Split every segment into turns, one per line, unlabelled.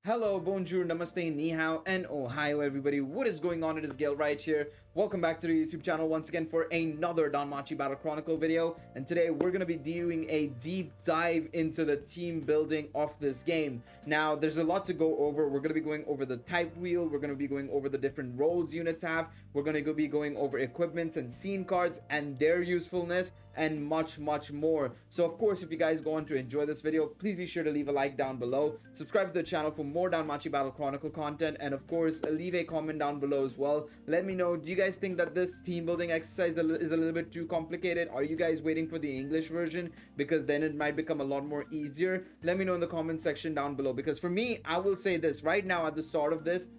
Hello, bonjour, namaste, ni hao, and ohio, everybody. What is going on? It is Galeriot here. Welcome back to the YouTube channel once again for another Danmachi Battle Chronicle video. And today we're going to be doing a deep dive into the team building of this game. Now, there's a lot to go over. We're going to be going over the type wheel. We're going to be going over the different roles units have. We're going to be going over equipments and scene cards and their usefulness, and much more. So of course, if you guys go on to enjoy this video, please be sure to leave a like down below, subscribe to the channel for more Danmachi Battle Chronicle content, and of course leave a comment down below as well. Let me know, do you guys think that this team building exercise is a little bit too complicated? Are you guys waiting for the English version, because then it might become a lot more easier? Let me know in the comment section down below, because for me, I will say this right now at the start of this,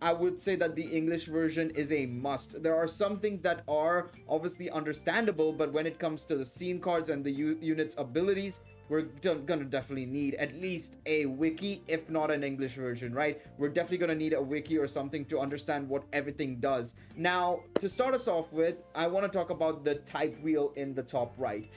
I would say that the English version is a must. There are some things that are obviously understandable, but when it comes to the scene cards and the unit's abilities, we're gonna definitely need at least a wiki, if not an English version, right? We're definitely gonna need a wiki or something to understand what everything does. Now, to start us off with, I want to talk about the type wheel in the top right.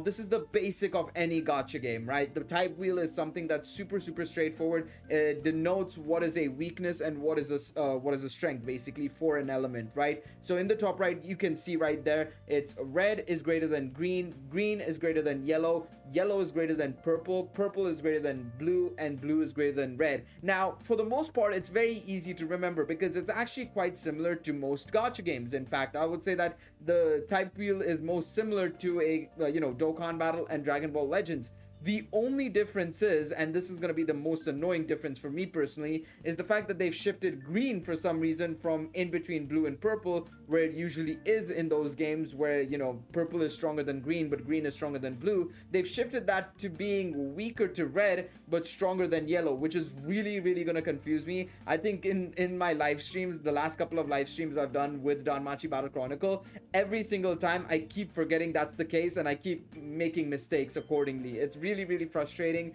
This is the basic of any gacha game, right? The type wheel is something that's super straightforward. It denotes what is a weakness and what is a strength, basically, for an element, right? So in the top right, you can see right there, it's red is greater than green, green is greater than yellow, yellow is greater than purple, purple is greater than blue, and blue is greater than red. Now, for the most part, it's very easy to remember because it's actually quite similar to most gacha games. In fact, I would say that the type wheel is most similar to a Dokkan Battle and Dragon Ball Legends. The only difference is, and this is going to be the most annoying difference for me personally, is the fact that they've shifted green for some reason from in between blue and purple, where it usually is in those games where, purple is stronger than green, but green is stronger than blue. They've shifted that to being weaker to red, but stronger than yellow, which is really going to confuse me. I think in my live streams, the last couple of live streams I've done with Danmachi Battle Chronicle, every single time I keep forgetting that's the case, and I keep making mistakes accordingly. It's really frustrating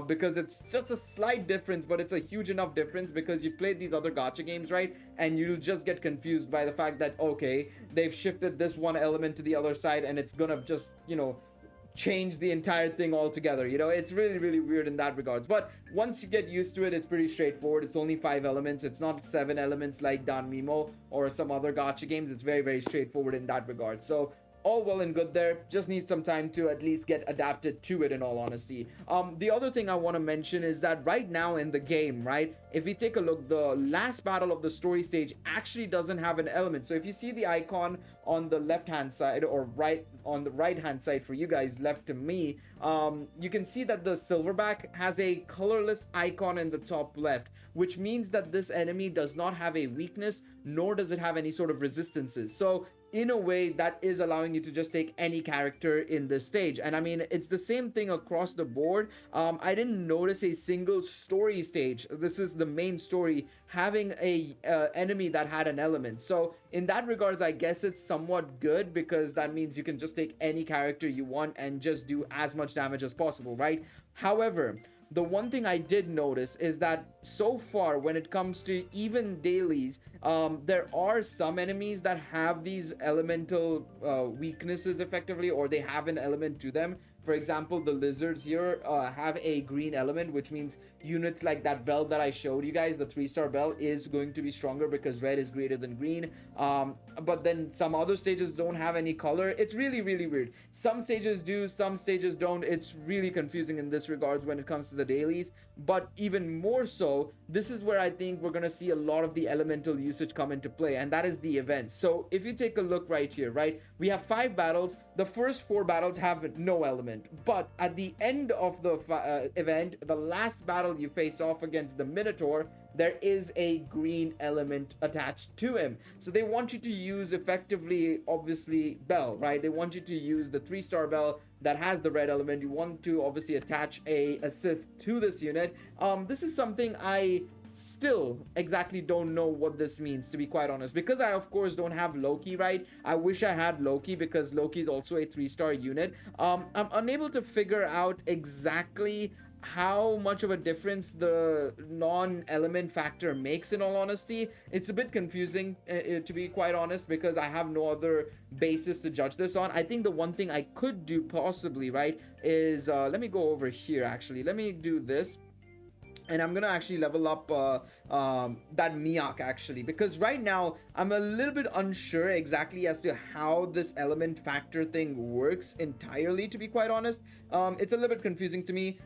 because it's just a slight difference, but it's a huge enough difference because you played these other gacha games, right? And you'll just get confused by the fact that, okay, they've shifted this one element to the other side and it's gonna just, change the entire thing altogether. It's really weird in that regards. But once you get used to it, it's pretty straightforward. It's only 5 elements. It's not 7 elements like Danmimo or some other gacha games. It's very straightforward in that regard. So all well and good there, just needs some time to at least get adapted to it, in all honesty. The other thing I want to mention is that right now in the game, right, if we take a look, the last battle of the story stage actually doesn't have an element. So if you see the icon on the left hand side, or right on the right hand side for you guys, left to me, you can see that the silverback has a colorless icon in the top left, which means that this enemy does not have a weakness, nor does it have any sort of resistances. So in a way, that is allowing you to just take any character in this stage. And I mean, it's the same thing across the board. I didn't notice a single story stage, this is the main story, having a enemy that had an element. So in that regards, I guess it's somewhat good, because that means you can just take any character you want and just do as much damage as possible, right? However, the one thing I did notice is that so far, when it comes to even dailies, there are some enemies that have these elemental weaknesses effectively, or they have an element to them. For example, the lizards here have a green element, which means units like that bell that I showed you guys, the 3-star bell, is going to be stronger because red is greater than green. But then some other stages don't have any color. It's really weird. Some stages do, some stages don't. It's really confusing in this regards when it comes to the dailies. But even more so, this is where I think we're going to see a lot of the elemental usage come into play, and that is the events. So if you take a look right here, right, we have 5 battles. The first 4 battles have no element, but at the end of the event, the last battle you face off against the Minotaur, there is a green element attached to him. So they want you to use effectively, obviously, bell, right? They want you to use the 3-star bell that has the red element. You want to obviously attach a assist to this unit. This is something I still exactly don't know what this means, to be quite honest, because I of course don't have Loki, right? I wish I had Loki, because Loki is also a 3-star unit. I'm unable to figure out exactly how much of a difference the non-element factor makes, in all honesty. It's a bit confusing, to be quite honest, because I have no other basis to judge this on. I think the one thing I could do possibly, right, is let me go over here. Actually, let me do this. and I'm gonna actually level up that Miak actually, because right now I'm a little bit unsure exactly as to how this element factor thing works entirely, to be quite honest. It's a little bit confusing to me.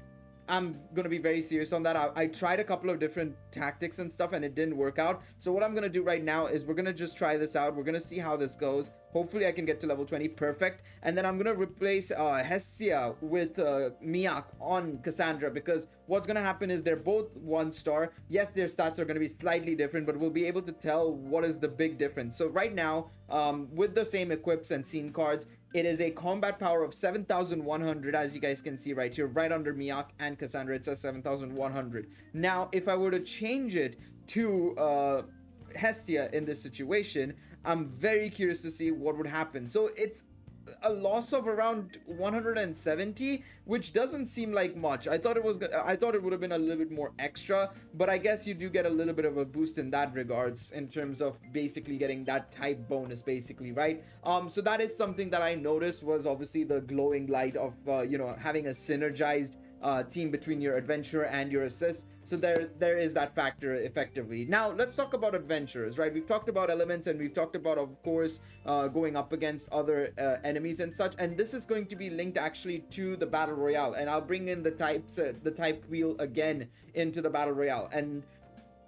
I'm gonna be very serious on that. I tried a couple of different tactics and stuff and it didn't work out. So what I'm gonna do right now is we're gonna just try this out. We're gonna see how this goes. Hopefully I can get to level 20 perfect. And then I'm gonna replace Hestia with Miak on Cassandra, because what's gonna happen is they're both 1-star. Yes, their stats are gonna be slightly different, but we'll be able to tell what is the big difference. So right now, with the same equips and scene cards, it is a combat power of 7,100, as you guys can see right here, right under Miak and Cassandra. It says 7,100. Now, if I were to change it to Hestia in this situation, I'm very curious to see what would happen. So it's a loss of around 170, which doesn't seem like much. I thought it would have been a little bit more extra, but I guess you do get a little bit of a boost in that regards, in terms of basically getting that type bonus basically, right? So that is something that I noticed, was obviously the glowing light of having a synergized team between your adventurer and your assist. So there is that factor effectively. Now let's talk about adventurers, right? We've talked about elements, and we've talked about, of course, going up against other enemies and such, and this is going to be linked actually to the battle royale, and I'll bring in the type wheel again into the battle royale. And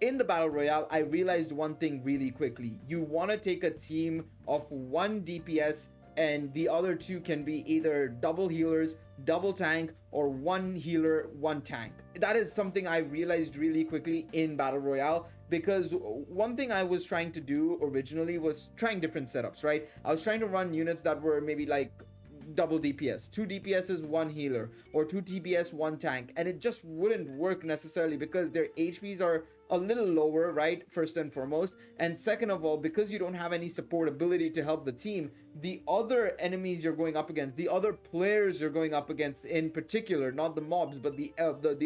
in the battle royale, I realized one thing really quickly. You want to take a team of 1 DPS, and the other 2 can be either double healers, double tank, or 1 healer, 1 tank. That is something I realized really quickly in battle royale, because one thing I was trying to do originally was trying different setups, right? I was trying to run units that were maybe like double DPS, 2 DPS is 1 healer, or 2 TPS 1 tank, and it just wouldn't work necessarily, because their HPs are a little lower, right? First and foremost, and second of all, because you don't have any support ability to help the team, the other enemies you're going up against, the other players you're going up against in particular, not the mobs, but the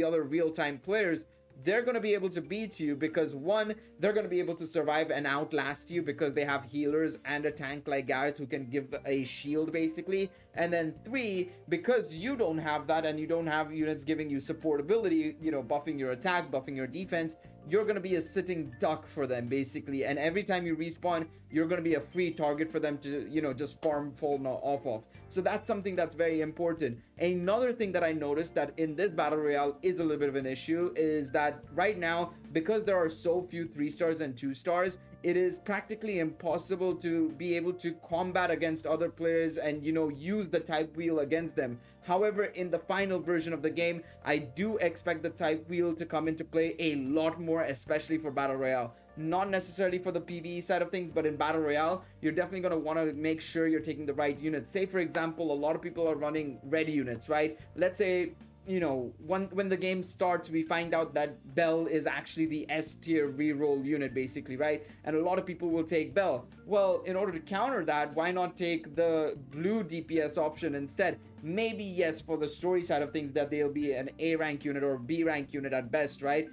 other real-time players, they're going to be able to beat you, because 1, they're going to be able to survive and outlast you because they have healers and a tank like Garrett who can give a shield basically. And then 3, because you don't have that and you don't have units giving you support ability, buffing your attack, buffing your defense, you're going to be a sitting duck for them basically, and every time you respawn, you're going to be a free target for them to just farm fall off of. So that's something that's very important. Another thing that I noticed that in this battle royale is a little bit of an issue is that right now, because there are so few 3-stars and 2-stars, it is practically impossible to be able to combat against other players and use the type wheel against them. However, in the final version of the game, I do expect the type wheel to come into play a lot more, especially for battle royale. Not necessarily for the PvE side of things, but in battle royale, you're definitely going to want to make sure you're taking the right units. Say for example, a lot of people are running red units, right? Let's say when the game starts, we find out that Bell is actually the S tier reroll unit basically, right? And a lot of people will take Bell. Well, in order to counter that, why not take the blue DPS option instead? Maybe yes, for the story side of things, that they'll be an A rank unit or B rank unit at best, right?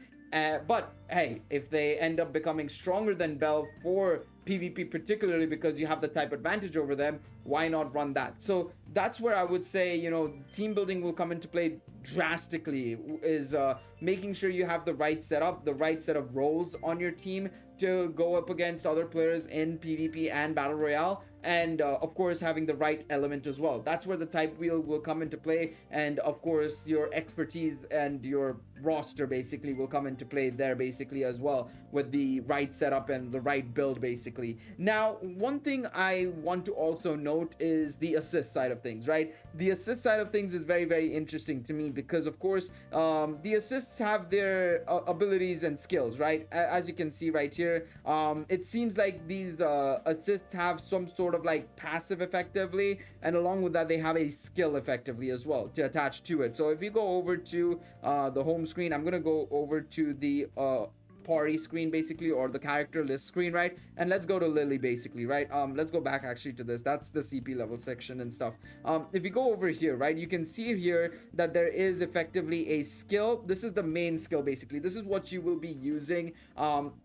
But hey, if they end up becoming stronger than Bell for PvP, particularly because you have the type advantage over them, why not run that? So that's where I would say, team building will come into play drastically, is making sure you have the right setup, the right set of roles on your team to go up against other players in PvP and Battle Royale, and of course having the right element as well. That's where the type wheel will come into play, and of course your expertise and your roster basically will come into play there basically as well, with the right setup and the right build basically. Now, one thing I want to also note is the assist side of things, right? The assist side of things is very, very interesting to me because of course the assists have their abilities and skills, right? As you can see right here, it seems like these assists have some sort of like passive effectively, and along with that they have a skill effectively as well to attach to it. So if you go over to the home screen, I'm gonna go over to the party screen basically, or the character list screen, right? And let's go to Lily basically, right? Let's go back actually to this. That's the CP level section and stuff. If you go over here, right, you can see here that there is effectively a skill. This is the main skill basically. This is what you will be using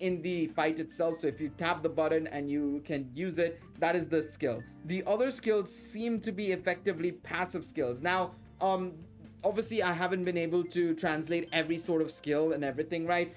in the fight itself. So if you tap the button and you can use it, that is the skill. The other skills seem to be effectively passive skills. Now obviously I haven't been able to translate every sort of skill and everything, right?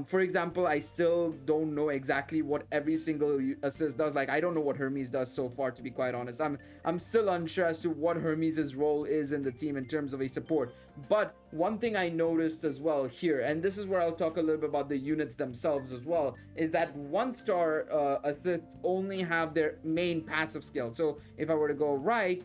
For example, I still don't know exactly what every single assist does. Like, I don't know what Hermes does so far, to be quite honest. I'm still unsure as to what Hermes's role is in the team in terms of a support. But one thing I noticed as well here, and this is where I'll talk a little bit about the units themselves as well, is that 1-star assists only have their main passive skill. So if I were to go right,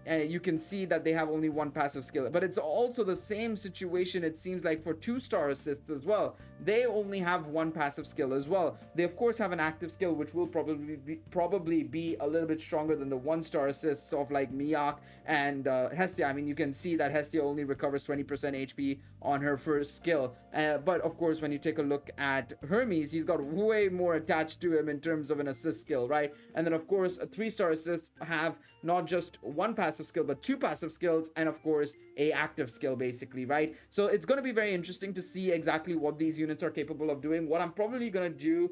you can see that they have only one passive skill. But it's also the same situation, it seems like, for 2-star assists as well. They only have one passive skill as well. They of course have an active skill, which will probably be a little bit stronger than the 1-star assists of like Miak and Hestia. I mean, you can see that Hestia only recovers 20% HP on her first skill. But of course, when you take a look at Hermes, he's got way more attached to him in terms of an assist skill, right? And then of course, a 3-star assist have not just one passive skill, but two passive skills, and of course a active skill, basically, right? So it's going to be very interesting to see exactly what these units are capable of doing. What I'm probably going to do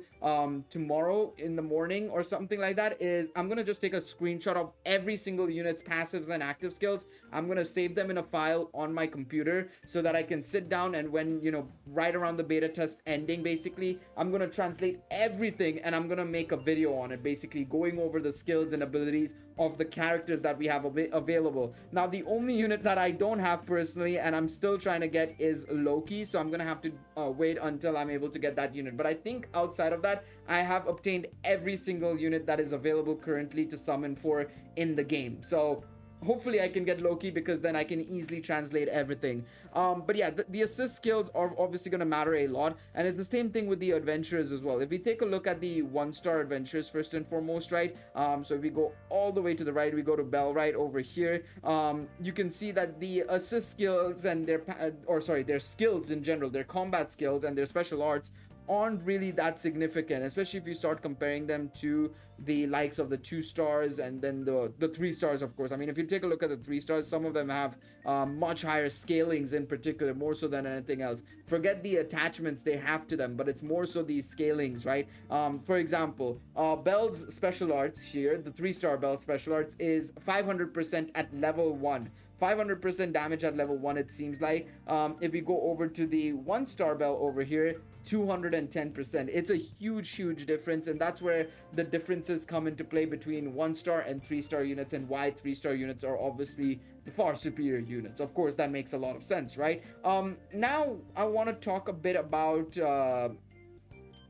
tomorrow in the morning or something like that is I'm going to just take a screenshot of every single unit's passives and active skills. I'm going to save them in a file on my computer so that I can sit down, and when, you know, right around the beta test ending, basically, I'm going to translate everything and I'm going to make a video on it, basically going over the skills and abilities of the characters that we have available. Now, the only unit that I don't have personally, and I'm still trying to get, is Loki, so I'm gonna have to wait until I'm able to get that unit. But I think outside of that, I have obtained every single unit that is available currently to summon for in the game. So hopefully I can get Loki, because then I can easily translate everything. But yeah, the assist skills are obviously going to matter a lot, and it's the same thing with the adventurers as well. If we take a look at the 1-star adventurers first and foremost, right? So if we go all the way to the right, we go to Bell right over here. You can see that the assist skills and their skills in general, their combat skills and their special arts aren't really that significant, especially if you start comparing them to the likes of the 2 stars and then the 3 stars, of course. I mean, if you take a look at the 3 stars, some of them have much higher scalings in particular, more so than anything else. Forget the attachments they have to them, but it's more so these scalings, right? For example, Bell's special arts here, the 3-star Bell special arts, is 500% at level 1. 500% damage at level 1, it seems like. If we go over to the 1-star Bell over here, 210%. It's a huge difference, and that's where the differences come into play between 1-star and 3-star units, and why 3-star units are obviously the far superior units. Of course, that makes a lot of sense, right? Now I want to talk a bit about a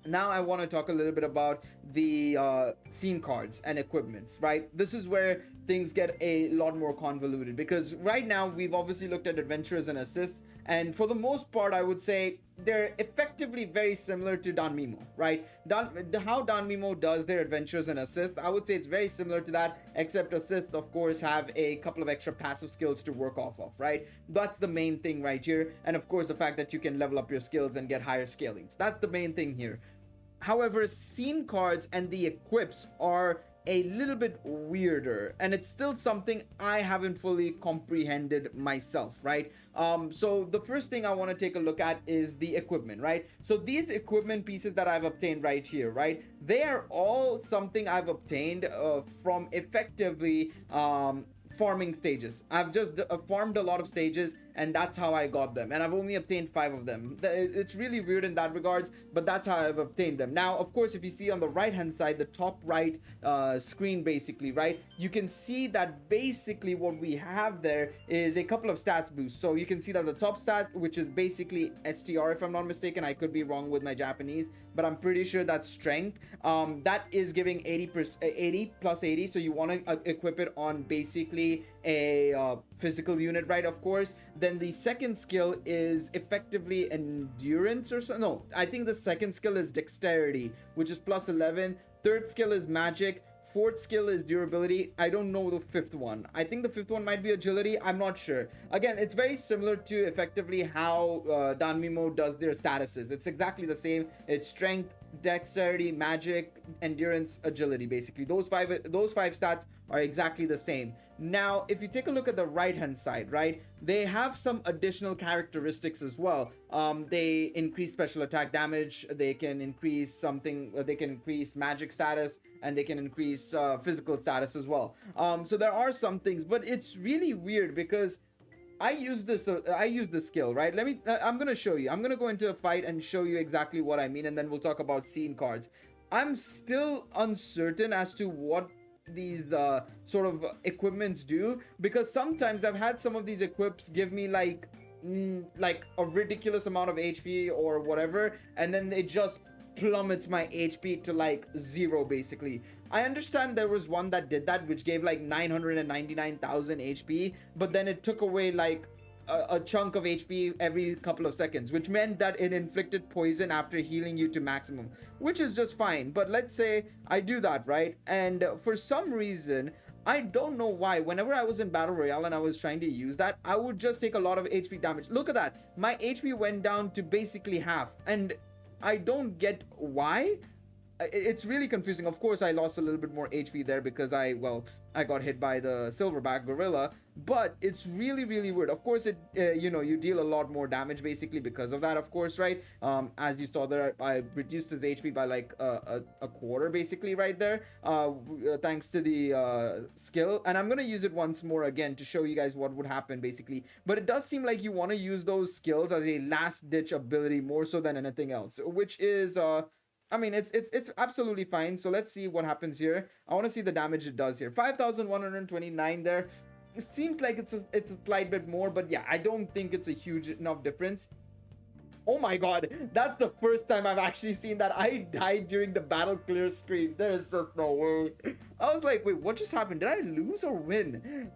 little bit about the scene cards and equipments, right? This is where things get a lot more convoluted, because right now we've obviously looked at adventurers and assists, and for the most part I would say they're effectively very similar to Danmimo, right? How Danmimo does their adventures and assists, I would say it's very similar to that, except assists of course have a couple of extra passive skills to work off of, right? That's the main thing right here, and of course the fact that you can level up your skills and get higher scalings. That's the main thing here. However, scene cards and the equips are a little bit weirder, and it's still something I haven't fully comprehended myself, right? So the first thing I want to take a look at is the equipment, right? So these equipment pieces that I've obtained right here, right, they are all something I've obtained from effectively farming stages. I've just farmed a lot of stages, and that's how I got them, and I've only obtained 5 of them. It's really weird in that regards, but that's how I've obtained them. Now, of course, if you see on the right hand side, the top right screen, basically, right, you can see that basically what we have there is a couple of stats boosts. So you can see that the top stat, which is basically STR, if I'm not mistaken, I could be wrong with my Japanese, but I'm pretty sure that's strength. That is giving 80 plus 80, so you want to equip it on basically a physical unit, right? Of course. Then the second skill is effectively endurance or so. No, I think the second skill is dexterity, which is plus 11. Third skill is magic. Fourth skill is durability. I don't know the fifth one. I think the fifth one might be agility. I'm not sure. Again, it's very similar to effectively how Danmimo does their statuses. It's exactly the same. It's strength, dexterity, magic, endurance, agility, basically. Those five stats are exactly the same. Now, if you take a look at the right hand side, right, they have some additional characteristics as well. They increase special attack damage, they can increase magic status, and they can increase physical status as well. So there are some things, but it's really weird because I use this. I use the skill, right? Let me. I'm gonna show you. I'm gonna go into a fight and show you exactly what I mean, and then we'll talk about scene cards. I'm still uncertain as to what these sort of equipments do, because sometimes I've had some of these equips give me like a ridiculous amount of HP or whatever, and then it just plummets my HP to like zero basically. I understand there was one that did that, which gave like 999,000 HP, but then it took away like a chunk of HP every couple of seconds, which meant that it inflicted poison after healing you to maximum, which is just fine. But let's say I do that, right? And for some reason, I don't know why, whenever I was in Battle Royale and I was trying to use that, I would just take a lot of HP damage. Look at that. My HP went down to basically half, and I don't get why. It's really confusing. Of course, I lost a little bit more HP there because I got hit by the silverback gorilla, but it's really weird. Of course, it you deal a lot more damage basically because of that, of course, right? As you saw there, I reduced his HP by like a quarter basically right there, thanks to the skill. And I'm gonna use it once more again to show you guys what would happen basically. But it does seem like you want to use those skills as a last ditch ability more so than anything else, which is I mean, it's absolutely fine. So let's see what happens here. I want to see the damage it does here. 5,129 there. It seems like it's a slight bit more, but yeah, I don't think it's a huge enough difference. Oh my god, that's the first time I've actually seen that. I died during the battle clear screen. There's just no way. I was like, wait, what just happened? Did I lose or win?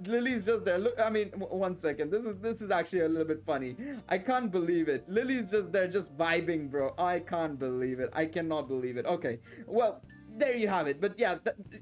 Lily's just there. Look, I mean, one second. This is actually a little bit funny. I can't believe it. Lily's just there, just vibing, bro. I can't believe it. I cannot believe it. Okay, well, there you have it. But yeah,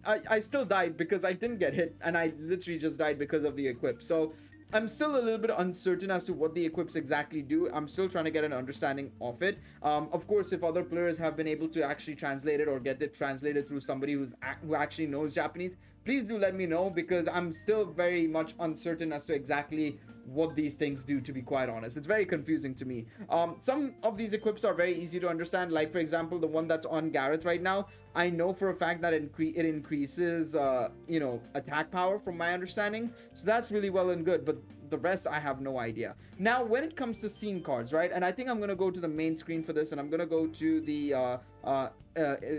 I still died because I didn't get hit, and I literally just died because of the equip. So I'm still a little bit uncertain as to what the equips exactly do. I'm still trying to get an understanding of it. Of course, if other players have been able to actually translate it or get it translated through somebody who actually knows Japanese, please do let me know, because I'm still very much uncertain as to exactly what these things do, to be quite honest. It's very confusing to me. Some of these equips are very easy to understand, like for example the one that's on Gareth right now. I know for a fact that it increases attack power from my understanding, so that's really well and good, but the rest I have no idea. Now when it comes to scene cards, right, and I think I'm gonna go to the main screen for this, and I'm gonna go to the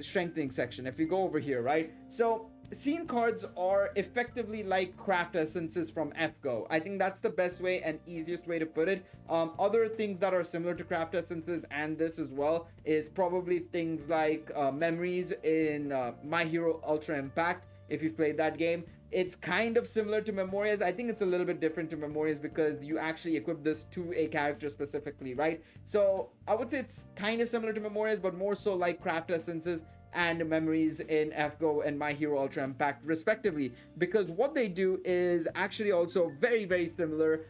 strengthening section. If we go over here, right, so scene cards are effectively like craft essences from FGO. I think that's the best way and easiest way to put it. Other things that are similar to craft essences and this as well is probably things like memories in My Hero Ultra Impact. If you've played that game, it's kind of similar to Memorias. I think it's a little bit different to Memorias because you actually equip this to a character specifically, right? So I would say it's kind of similar to Memorias, but more so like craft essences and memories in FGO and My Hero Ultra Impact respectively, because what they do is actually also very similar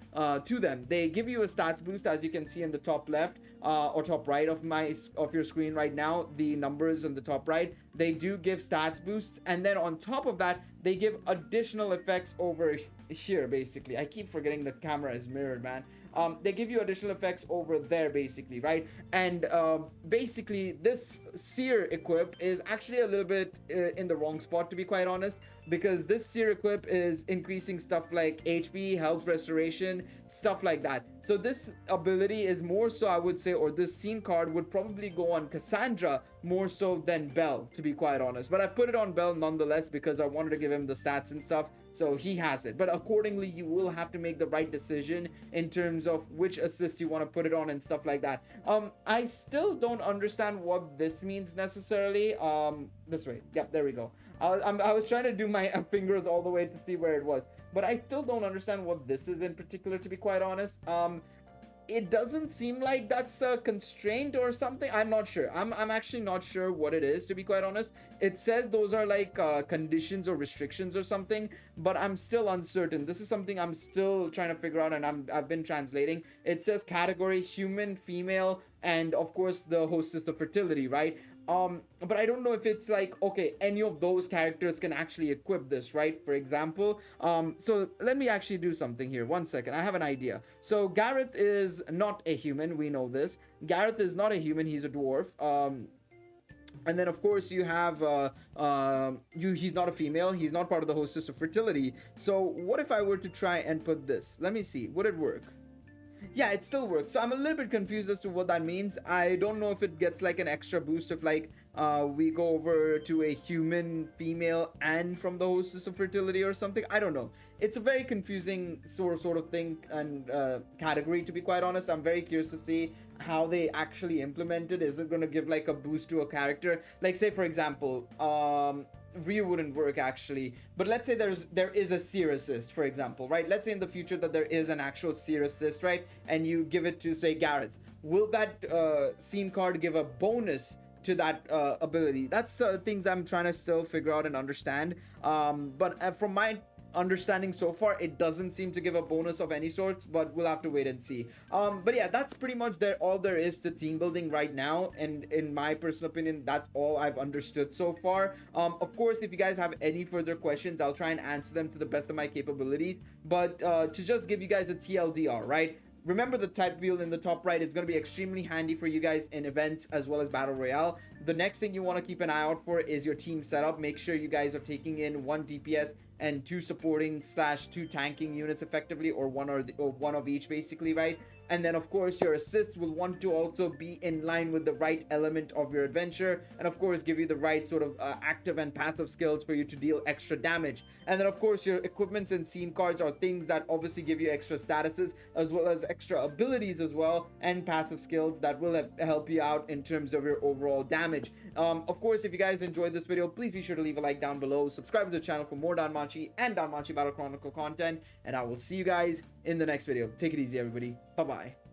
to them. They give you a stats boost, as you can see in the top left or top right of your screen right now. The numbers on the top right, they do give stats boosts, and then on top of that they give additional effects over here basically. I keep forgetting the camera is mirrored, man. They give you additional effects over there basically, right? And basically this seer equip is actually a little bit in the wrong spot, to be quite honest, because this seer equip is increasing stuff like HP, health restoration, stuff like that. So this ability is more so, I would say, or this scene card would probably go on Cassandra more so than Bell, to be quite honest, but I've put it on Bell nonetheless because I wanted to give him the stats and stuff, so he has it. But accordingly, you will have to make the right decision in terms of which assist you want to put it on and stuff like that. I still don't understand what this means necessarily. This way, yep, there we go. I was trying to do my fingers all the way to see where it was, but I still don't understand what this is in particular, to be quite honest. It doesn't seem like that's a constraint or something. I'm not sure. I'm actually not sure what it is, to be quite honest. It says those are like conditions or restrictions or something, but I'm still uncertain. This is something I'm still trying to figure out, and I've been translating. It says category human, female, and of course the hostess of fertility, right? But I don't know if it's like, okay, any of those characters can actually equip this, right? For example, so let me actually do something here. One second, I have an idea. So Gareth is not a human, we know this. Gareth is not a human, he's a dwarf. And then of course you have he's not a female, he's not part of the hostess of fertility. So what if I were to try and put this? Let me see, would it work? Yeah, it still works. So I'm a little bit confused as to what that means. I don't know if it gets like an extra boost if like we go over to a human female and from the hostess of fertility or something. I don't know. It's a very confusing sort of thing and category, to be quite honest. I'm very curious to see how they actually implement it. Is it going to give like a boost to a character? Like say for example, Ryu wouldn't work actually, but let's say there is a seer assist, for example, right? Let's say in the future that there is an actual seer assist, right? And you give it to say Gareth. Will that scene card give a bonus to that ability? That's things I'm trying to still figure out and understand. But from my understanding so far, it doesn't seem to give a bonus of any sorts, but we'll have to wait and see. But yeah, that's pretty much all there is to team building right now, and in my personal opinion, that's all I've understood so far. Of course, if you guys have any further questions, I'll try and answer them to the best of my capabilities. But to just give you guys a TLDR, right? Remember the type wheel in the top right. It's going to be extremely handy for you guys in events as well as battle royale. The next thing you want to keep an eye out for is your team setup. Make sure you guys are taking in 1 DPS and 2 supporting / 2 tanking units effectively, or one of each basically, right? And then of course your assist will want to also be in line with the right element of your adventure, and of course give you the right sort of active and passive skills for you to deal extra damage. And then of course your equipments and scene cards are things that obviously give you extra statuses as well as extra abilities as well, and passive skills that will help you out in terms of your overall damage. Of course, if you guys enjoyed this video, please be sure to leave a like down below, subscribe to the channel for more Danmachi and Danmachi Battle Chronicle content, and I will see you guys in the next video. Take it easy, everybody. Bye bye.